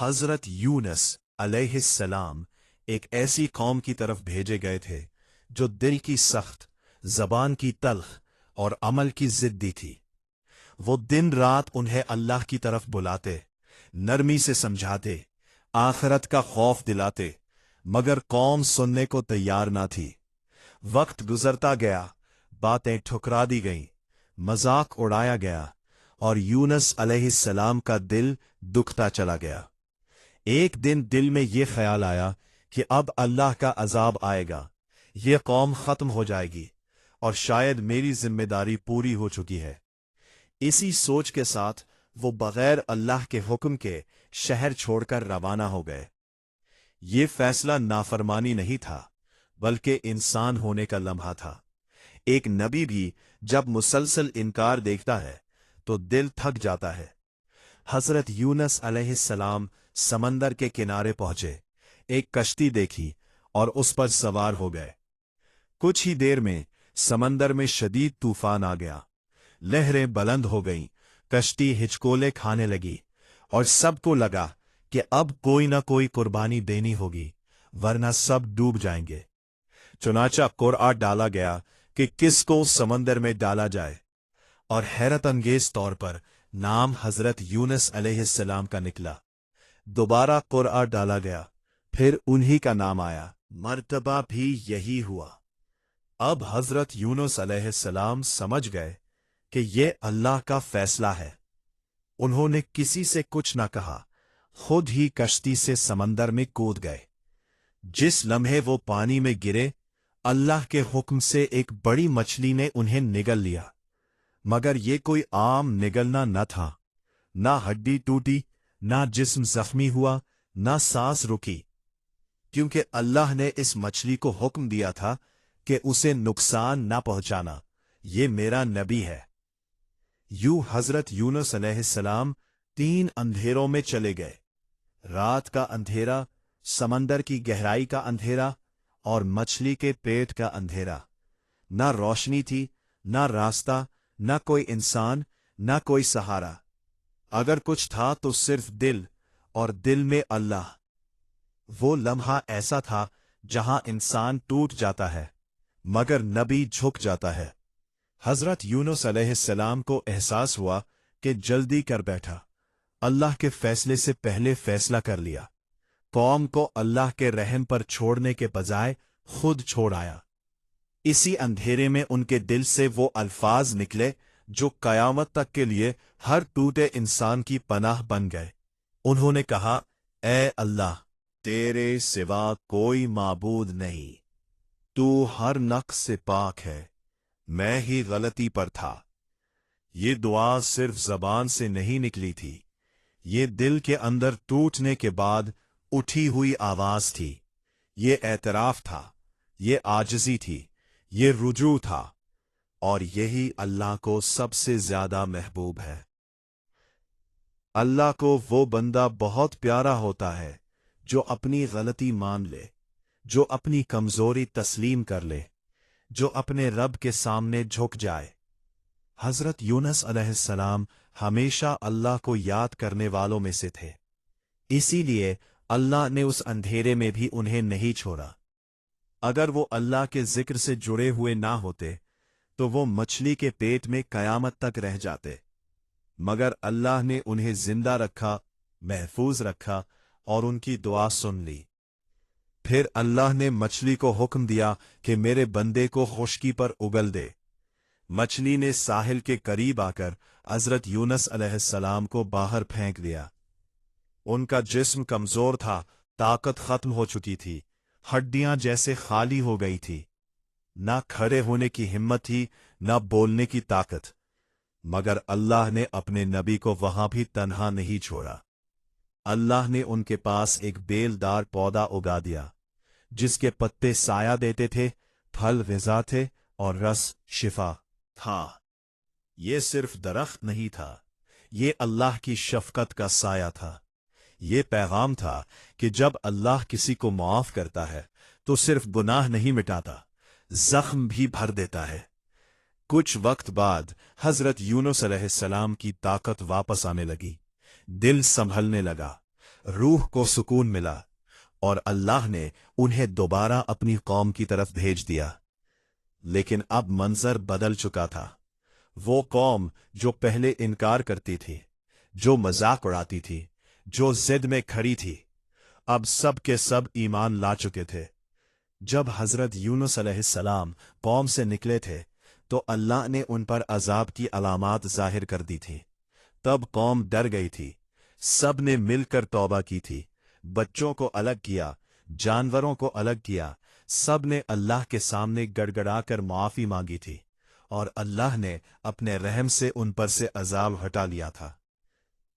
हजरत यूनुस अलैहिस्सलाम एक ऐसी कौम की तरफ भेजे गए थे जो दिल की सख्त, जबान की तल्ख और अमल की जिद्दी थी। वो दिन रात उन्हें अल्लाह की तरफ बुलाते, नरमी से समझाते, आखिरत का खौफ दिलाते, मगर कौम सुनने को तैयार ना थी। वक्त गुजरता गया, बातें ठुकरा दी गईं, मजाक उड़ाया गया और यूनुस अलैहिस्सलाम का दिल दुखता चला गया। एक दिन दिल में ये ख्याल आया कि अब अल्लाह का अजाब आएगा, ये कौम खत्म हो जाएगी और शायद मेरी जिम्मेदारी पूरी हो चुकी है। इसी सोच के साथ वो बगैर अल्लाह के हुक्म के शहर छोड़कर रवाना हो गए। ये फैसला नाफरमानी नहीं था, बल्कि इंसान होने का लम्हा था। एक नबी भी जब मुसलसल इनकार देखता है तो दिल थक जाता है। हजरत यूनुस अलैहिस्सलाम समंदर के किनारे पहुंचे, एक कश्ती देखी और उस पर सवार हो गए। कुछ ही देर में समंदर में शदीद तूफान आ गया, लहरें बुलंद हो गईं, कश्ती हिचकोले खाने लगी और सबको लगा कि अब कोई ना कोई कुर्बानी देनी होगी, वरना सब डूब जाएंगे। चुनाचा कुरआ डाला गया कि किसको समंदर में डाला जाए, और हैरत अंगेज तौर पर नाम हजरत यूनुस अलैहिस्सलाम का निकला। दोबारा कुरआ डाला गया, फिर उन्हीं का नाम आया। मर्तबा भी यही हुआ। अब हजरत यूनुस अलैहिस्सलाम समझ गए कि ये अल्लाह का फैसला है। उन्होंने किसी से कुछ न कहा, खुद ही कश्ती से समंदर में कूद गए। जिस लम्हे वो पानी में गिरे, अल्लाह के हुक्म से एक बड़ी मछली ने उन्हें निगल लिया। मगर ये कोई आम निगलना न था। ना हड्डी टूटी, ना जिस्म जख्मी हुआ, ना सांस रुकी, क्योंकि अल्लाह ने इस मछली को हुक्म दिया था कि उसे नुकसान ना पहुंचाना, ये मेरा नबी है। यूं हजरत यूनुस अलैहिस्सलाम 3 अंधेरों में चले गए। रात का अंधेरा, समंदर की गहराई का अंधेरा और मछली के पेट का अंधेरा। ना रोशनी थी, ना रास्ता, ना कोई इंसान, ना कोई सहारा। अगर कुछ था तो सिर्फ दिल, और दिल में अल्लाह। वो लम्हा ऐसा था जहां इंसान टूट जाता है, मगर नबी झुक जाता है। हजरत यूनुस अलैहिस्सलाम को एहसास हुआ कि जल्दी कर बैठा, अल्लाह के फैसले से पहले फैसला कर लिया। कौम को अल्लाह के रहम पर छोड़ने के बजाय खुद छोड़ आया। इसी अंधेरे में उनके दिल से वो अल्फाज निकले जो कयामत तक के लिए हर टूटे इंसान की पनाह बन गए। उन्होंने कहा, ए अल्लाह, तेरे सिवा कोई माबूद नहीं, तू हर नक्स से पाक है, मैं ही गलती पर था। ये दुआ सिर्फ जबान से नहीं निकली थी, ये दिल के अंदर टूटने के बाद उठी हुई आवाज थी। ये एतराफ था, ये आजिज़ी थी, ये रुजू था, और यही अल्लाह को सबसे ज्यादा महबूब है। अल्लाह को वो बंदा बहुत प्यारा होता है जो अपनी गलती मान ले, जो अपनी कमजोरी तस्लीम कर ले, जो अपने रब के सामने झुक जाए। हजरत यूनुस अलैहिस्सलाम हमेशा अल्लाह को याद करने वालों में से थे। इसीलिए अल्लाह ने उस अंधेरे में भी उन्हें नहीं छोड़ा। अगर वो अल्लाह के जिक्र से जुड़े हुए ना होते तो वो मछली के पेट में कयामत तक रह जाते, मगर अल्लाह ने उन्हें जिंदा रखा, महफूज रखा और उनकी दुआ सुन ली। फिर अल्लाह ने मछली को हुक्म दिया कि मेरे बंदे को खुश्की पर उगल दे। मछली ने साहिल के करीब आकर हजरत यूनुस अलैहिस्सलाम को बाहर फेंक दिया। उनका जिस्म कमजोर था, ताकत खत्म हो चुकी थी, हड्डियां जैसे खाली हो गई थी। ना खड़े होने की हिम्मत थी, ना बोलने की ताकत। मगर अल्लाह ने अपने नबी को वहां भी तन्हा नहीं छोड़ा। अल्लाह ने उनके पास एक बेलदार पौधा उगा दिया, जिसके पत्ते साया देते थे, फल ग़िज़ा थे और रस शिफा था। ये सिर्फ दरख्त नहीं था, ये अल्लाह की शफकत का साया था। ये पैगाम था कि जब अल्लाह किसी को माफ करता है तो सिर्फ गुनाह नहीं मिटाता, जख्म भी भर देता है। कुछ वक्त बाद हजरत यूनुस अलैहिस्सलाम की ताकत वापस आने लगी, दिल संभलने लगा, रूह को सुकून मिला और अल्लाह ने उन्हें दोबारा अपनी कौम की तरफ भेज दिया। लेकिन अब मंजर बदल चुका था। वो कौम जो पहले इनकार करती थी, जो मजाक उड़ाती थी, जो जिद में खड़ी थी, अब सब के सब ईमान ला चुके थे। जब हजरत यूनुस अलैहिस्सलाम कौम से निकले थे तो अल्लाह ने उन पर अजाब की अलामात जाहिर कर दी थी। तब कौम डर गई थी। सब ने मिलकर तौबा की थी। बच्चों को अलग किया, जानवरों को अलग किया। सब ने अल्लाह के सामने गड़गड़ाकर माफी मांगी थी और अल्लाह ने अपने रहम से उन पर से अजाब हटा लिया था।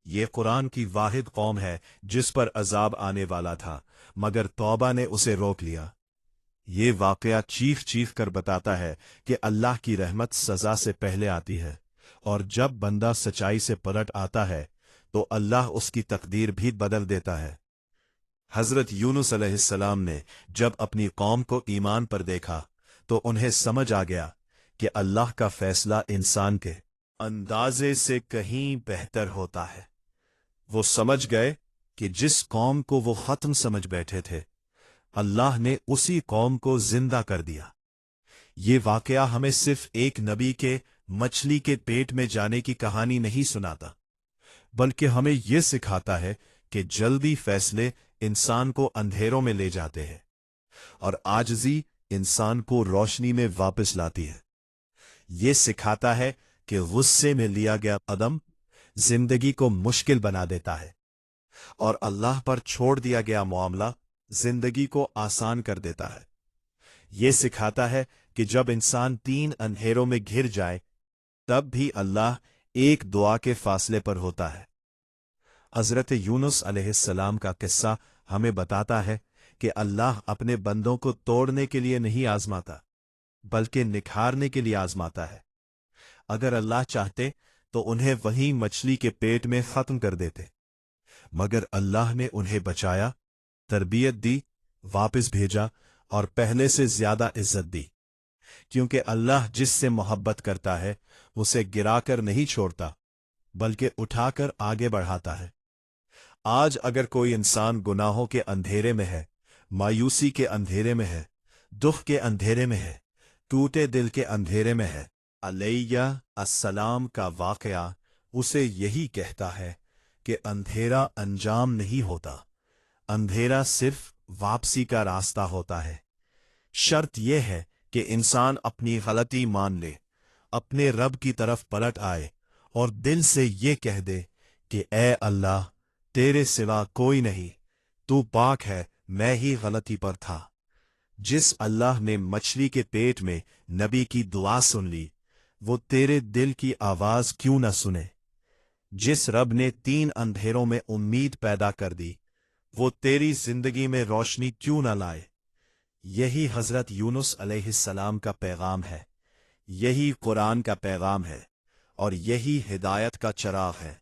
ये कुरान की वाहिद कौम है जिस पर अजाब आने वाला था, मगर तौबा ने उसे रोक लिया। ये वाकया चीख चीख कर बताता है कि अल्लाह की रहमत सजा से पहले आती है, और जब बंदा सच्चाई से पलट आता है तो अल्लाह उसकी तकदीर भी बदल देता है। हजरत यूनुस अलैहिस्सलाम ने जब अपनी कौम को ईमान पर देखा तो उन्हें समझ आ गया कि अल्लाह का फैसला इंसान के अंदाजे से कहीं बेहतर होता है। वो समझ गए कि जिस कौम को वो खत्म समझ बैठे थे, अल्लाह ने उसी कौम को जिंदा कर दिया। ये वाकया हमें सिर्फ एक नबी के मछली के पेट में जाने की कहानी नहीं सुनाता, बल्कि हमें यह सिखाता है कि जल्दी फैसले इंसान को अंधेरों में ले जाते हैं और आजिज़ी इंसान को रोशनी में वापस लाती है। ये सिखाता है कि गुस्से में लिया गया कदम जिंदगी को मुश्किल बना देता है और अल्लाह पर छोड़ दिया गया मामला जिंदगी को आसान कर देता है। ये सिखाता है कि जब इंसान 3 अंधेरों में घिर जाए तब भी अल्लाह एक दुआ के फासले पर होता है। हजरत यूनुस अलैहिस्सलाम का किस्सा हमें बताता है कि अल्लाह अपने बंदों को तोड़ने के लिए नहीं आजमाता, बल्कि निखारने के लिए आजमाता है। अगर अल्लाह चाहते तो उन्हें वहीं मछली के पेट में खत्म कर देते, मगर अल्लाह ने उन्हें बचाया, तरबियत दी, वापस भेजा और पहले से ज्यादा इज्जत दी, क्योंकि अल्लाह जिससे मोहब्बत करता है उसे गिराकर नहीं छोड़ता, बल्कि उठाकर आगे बढ़ाता है। आज अगर कोई इंसान गुनाहों के अंधेरे में है, मायूसी के अंधेरे में है, दुख के अंधेरे में है, टूटे दिल के अंधेरे में है, अलैया अस्सलाम का वाकया उसे यही कहता है कि अंधेरा अंजाम नहीं होता, अंधेरा सिर्फ वापसी का रास्ता होता है। शर्त यह है कि इंसान अपनी गलती मान ले, अपने रब की तरफ पलट आए और दिल से ये कह दे कि ऐ अल्लाह, तेरे सिवा कोई नहीं, तू पाक है, मैं ही गलती पर था। जिस अल्लाह ने मछली के पेट में नबी की दुआ सुन ली, वो तेरे दिल की आवाज क्यों न सुने। जिस रब ने 3 अंधेरों में उम्मीद पैदा कर दी, वो तेरी जिंदगी में रोशनी क्यों न लाए। यही हजरत यूनुस अलैहिस्सलाम का पैगाम है, यही कुरान का पैगाम है और यही हिदायत का चराग है।